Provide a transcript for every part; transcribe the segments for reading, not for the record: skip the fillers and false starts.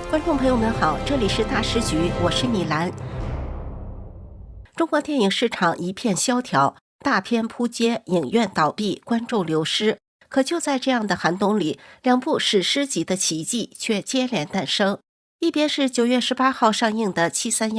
观众朋友们好，这里是大师局，我是米兰。中国电影市场一片萧条，大片扑街，影院倒闭，观众流失。可就在这样的寒冬里，两部史诗级的奇迹却接连诞生。一边是9月18号上映的《731》，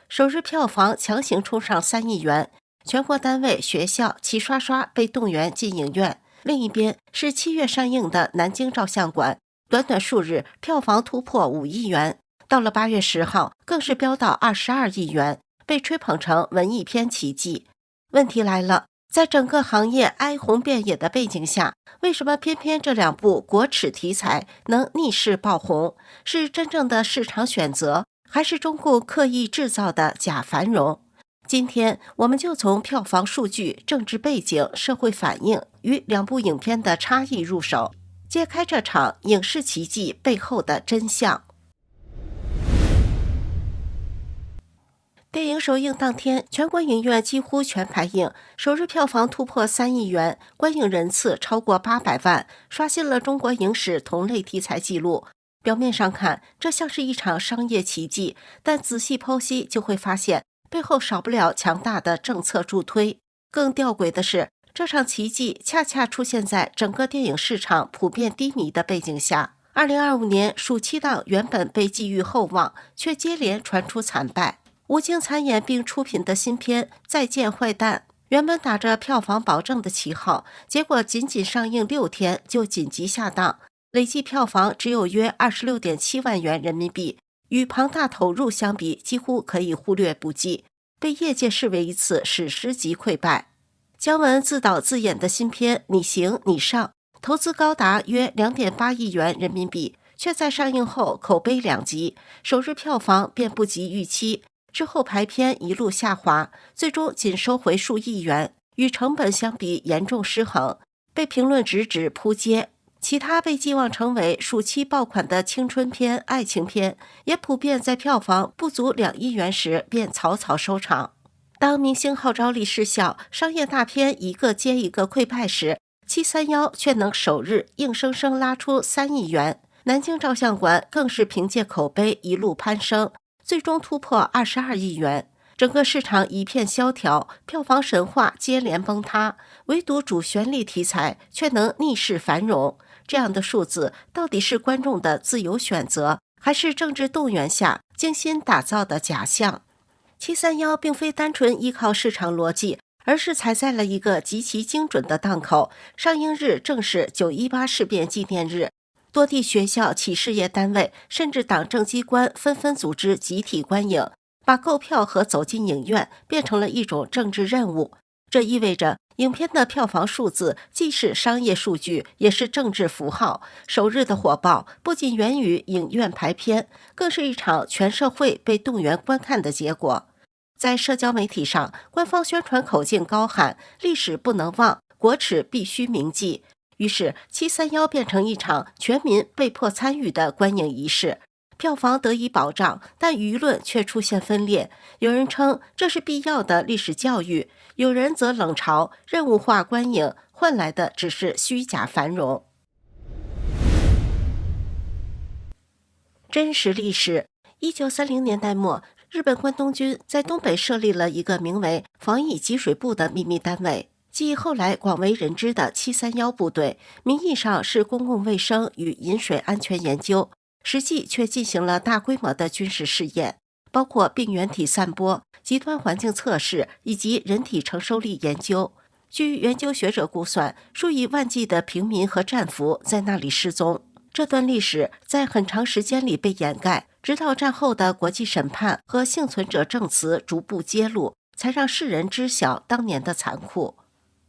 首日票房强行冲上3亿元，全国单位、学校齐刷刷被动员进影院；另一边是7月上映的《南京照相馆》，短短数日票房突破5亿元，到了8月10号更是飙到22亿元，被吹捧成文艺片奇迹。问题来了，在整个行业哀鸿遍野的背景下，为什么偏偏这两部国耻题材能逆势爆红？是真正的市场选择，还是中共刻意制造的假繁荣？今天我们就从票房数据、政治背景、社会反应与两部影片的差异入手，揭开这场影视奇迹背后的真相。电影首映当天，全国影院几乎全排映，首日票房突破3亿元，观影人次超过800万，刷新了中国影史同类题材纪录。表面上看，这像是一场商业奇迹，但仔细剖析就会发现，背后少不了强大的政策助推。更吊诡的是，这场奇迹恰恰出现在整个电影市场普遍低迷的背景下。2025年暑期档原本被寄予厚望，却接连传出惨败。吴京参演并出品的新片《再见坏蛋》，原本打着票房保证的旗号，结果仅仅上映6天就紧急下档，累计票房只有约26.7万元人民币，与庞大投入相比，几乎可以忽略不计，被业界视为一次史诗级溃败。姜文自导自演的新片《你行你上》，投资高达约2.8亿元人民币，却在上映后口碑两极，首日票房便不及预期。之后排片一路下滑，最终仅收回数亿元，与成本相比严重失衡，被评论直指扑街。其他被寄望成为暑期爆款的青春片、爱情片，也普遍在票房不足2亿元时便草草收场。当明星号召力失效，商业大片一个接一个溃败时，731却能首日硬生生拉出3亿元。南京照相馆更是凭借口碑一路攀升，最终突破22亿元，整个市场一片萧条，票房神话接连崩塌，唯独主旋律题材却能逆势繁荣。这样的数字到底是观众的自由选择，还是政治动员下精心打造的假象？731并非单纯依靠市场逻辑，而是踩在了一个极其精准的档口。上映日正是918事变纪念日，多地学校、企事业单位甚至党政机关纷纷组织集体观影，把购票和走进影院变成了一种政治任务。这意味着影片的票房数字既是商业数据，也是政治符号。首日的火爆不仅源于影院排片，更是一场全社会被动员观看的结果。在社交媒体上，官方宣传口径高喊历史不能忘，国耻必须铭记。于是731变成一场全民被迫参与的观影仪式，票房得以保障，但舆论却出现分裂。有人称这是必要的历史教育，有人则冷嘲任务化观影换来的只是虚假繁荣。真实历史：1930年代末，日本关东军在东北设立了一个名为防疫给水部的秘密单位，即后来广为人知的731部队，名义上是公共卫生与饮水安全研究，实际却进行了大规模的军事试验，包括病原体散播、极端环境测试以及人体承受力研究。据研究学者估算，数以万计的平民和战俘在那里失踪。这段历史在很长时间里被掩盖，直到战后的国际审判和幸存者证词逐步揭露，才让世人知晓当年的残酷。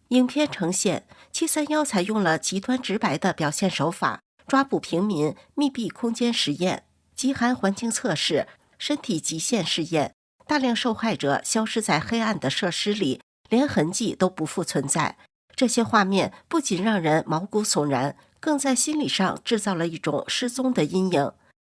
影片呈现731采用了极端直白的表现手法，抓捕平民、密闭空间实验、极寒环境测试、身体极限试验，大量受害者消失在黑暗的设施里，连痕迹都不复存在。这些画面不仅让人毛骨悚然，更在心理上制造了一种失踪的阴影。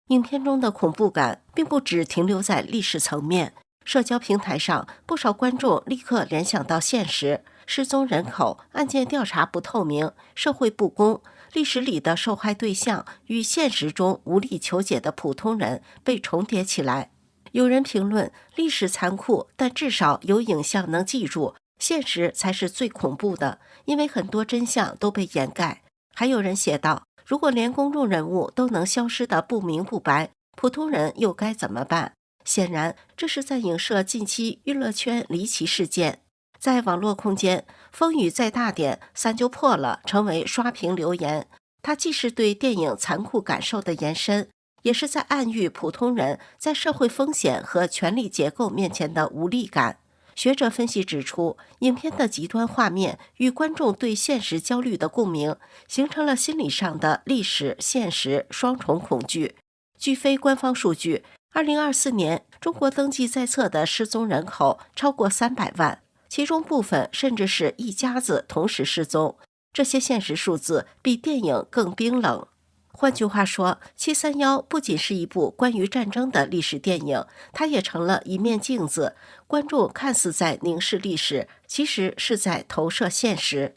影片中的恐怖感并不只停留在历史层面，社交平台上不少观众立刻联想到现实，失踪人口、案件调查不透明、社会不公，历史里的受害对象与现实中无力求解的普通人被重叠起来。有人评论，历史残酷，但至少有影像能记住，现实才是最恐怖的，因为很多真相都被掩盖。还有人写道，如果连公众人物都能消失得不明不白，普通人又该怎么办？显然，这是在影射近期娱乐圈离奇事件。在网络空间，风雨再大点，伞就破了，成为刷屏留言。它既是对电影残酷感受的延伸，也是在暗喻普通人在社会风险和权力结构面前的无力感。学者分析指出，影片的极端画面与观众对现实焦虑的共鸣，形成了心理上的历史现实双重恐惧。据非官方数据，2024年中国登记在册的失踪人口超过300万，其中部分甚至是一家子同时失踪。这些现实数字比电影更冰冷。换句话说，731不仅是一部关于战争的历史电影，它也成了一面镜子。观众看似在凝视历史，其实是在投射现实。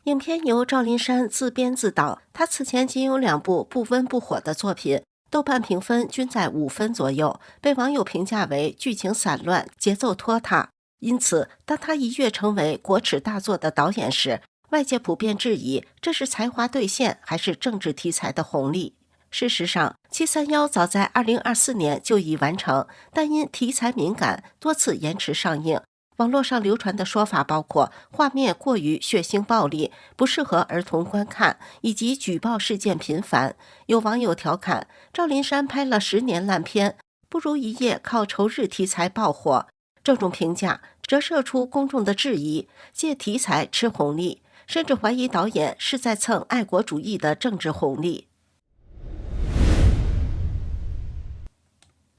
影片由赵林山自编自导，他此前仅有2部不温不火的作品，豆瓣评分均在5分左右，被网友评价为剧情散乱、节奏拖沓。因此，当他一跃成为国耻大作的导演时，外界普遍质疑这是才华兑现还是政治题材的红利。事实上，731早在2024年就已完成，但因题材敏感，多次延迟上映。网络上流传的说法包括画面过于血腥暴力，不适合儿童观看，以及举报事件频繁。有网友调侃，赵林山拍了10年烂片，不如一夜靠仇日题材爆火。这种评价折射出公众的质疑，借题材吃红利，甚至怀疑导演是在蹭爱国主义的政治红利。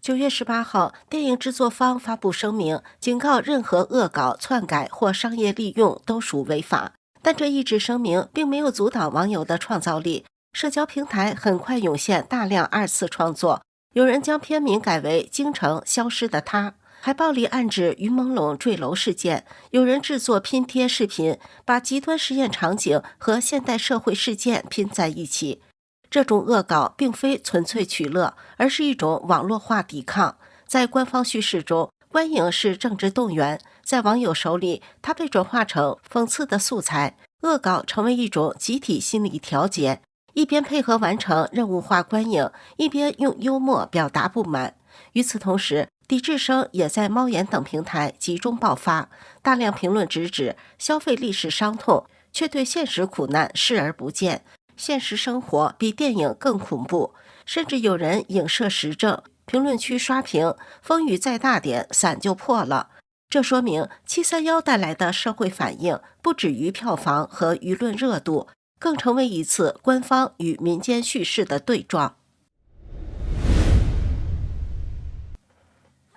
9月18号，电影制作方发布声明，警告任何恶搞、篡改或商业利用都属违法。但这一纸声明并没有阻挡网友的创造力，社交平台很快涌现大量2次创作，有人将片名改为《京城消失的她》。海报里暗指于朦胧坠楼事件，有人制作拼贴视频，把极端实验场景和现代社会事件拼在一起。这种恶搞并非纯粹取乐，而是一种网络化抵抗。在官方叙事中，观影是政治动员，在网友手里，它被转化成讽刺的素材。恶搞成为一种集体心理调节，一边配合完成任务化观影，一边用幽默表达不满。与此同时，抵制声也在猫眼等平台集中爆发，大量评论直指消费历史伤痛，却对现实苦难视而不见。现实生活比电影更恐怖，甚至有人影射时政，评论区刷屏，风雨再大点，伞就破了。这说明731带来的社会反应不止于票房和舆论热度，更成为一次官方与民间叙事的对撞。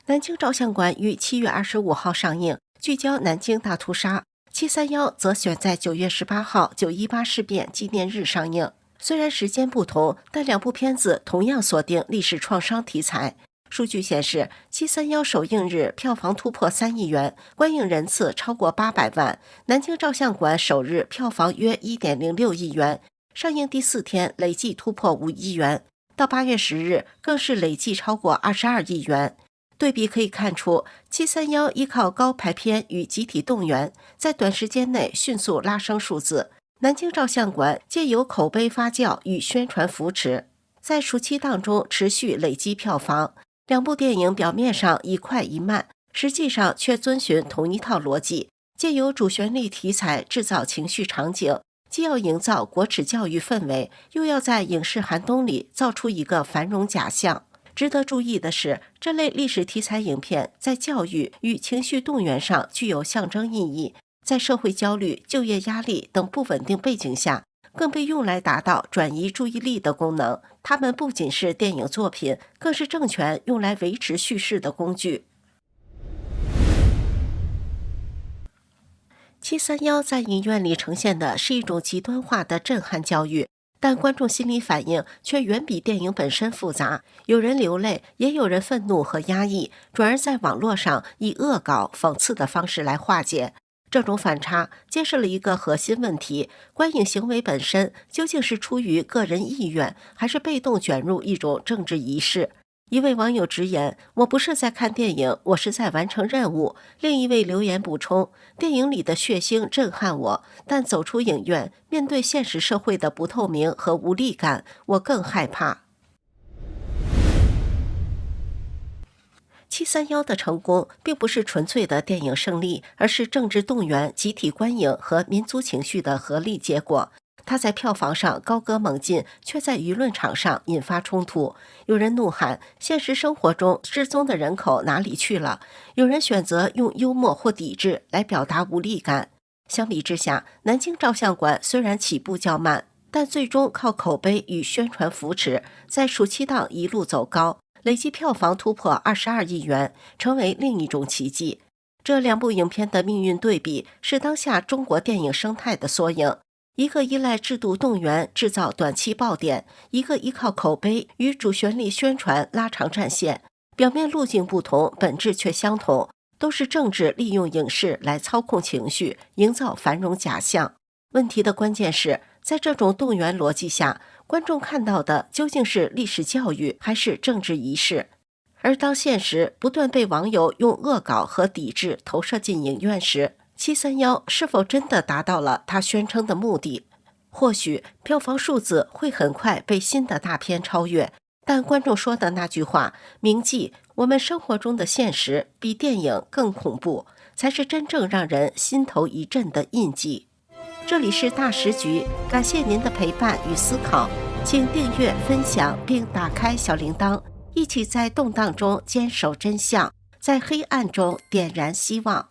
南京照相馆于7月25号上映，聚焦南京大屠杀；731则选在9月18号918事变纪念日上映。虽然时间不同，但2部片子同样锁定历史创伤题材。数据显示，731首映日票房突破3亿元，观影人次超过800万。南京照相馆首日票房约 1.06 亿元，上映第4天累计突破5亿元，到8月10日更是累计超过22亿元。对比可以看出，731依靠高排片与集体动员，在短时间内迅速拉升数字。南京照相馆借由口碑发酵与宣传扶持，在暑期档中持续累积票房。2部电影表面上一快一慢，实际上却遵循同一套逻辑，借由主旋律题材制造情绪场景，既要营造国耻教育氛围，又要在影视寒冬里造出一个繁荣假象。值得注意的是，这类历史题材影片在教育与情绪动员上具有象征意义，在社会焦虑、就业压力等不稳定背景下，更被用来达到转移注意力的功能。它们不仅是电影作品，更是政权用来维持叙事的工具。731在影院里呈现的是一种极端化的震撼教育，但观众心理反应却远比电影本身复杂，有人流泪，也有人愤怒和压抑，转而在网络上以恶搞、讽刺的方式来化解。这种反差揭示了一个核心问题：观影行为本身究竟是出于个人意愿，还是被动卷入一种政治仪式？一位网友直言：“我不是在看电影，我是在完成任务。”另一位留言补充：“电影里的血腥震撼我，但走出影院，面对现实社会的不透明和无力感，我更害怕。”731的成功并不是纯粹的电影胜利，而是政治动员、集体观影和民族情绪的合力结果。它在票房上高歌猛进，却在舆论场上引发冲突。有人怒喊：“现实生活中失踪的人口哪里去了？”有人选择用幽默或抵制来表达无力感。相比之下，南京照相馆虽然起步较慢，但最终靠口碑与宣传扶持，在暑期档一路走高，累计票房突破22亿元，成为另一种奇迹。这两部影片的命运对比，是当下中国电影生态的缩影。一个依赖制度动员制造短期爆点，一个依靠口碑与主旋律宣传拉长战线。表面路径不同，本质却相同，都是政治利用影视来操控情绪，营造繁荣假象。问题的关键是在这种动员逻辑下，观众看到的究竟是历史教育还是政治仪式？而当现实不断被网友用恶搞和抵制投射进影院时，731是否真的达到了他宣称的目的？或许票房数字会很快被新的大片超越，但观众说的那句话“铭记我们生活中的现实比电影更恐怖”，才是真正让人心头一震的印记。这里是大时局，感谢您的陪伴与思考，请订阅、分享并打开小铃铛，一起在动荡中坚守真相，在黑暗中点燃希望。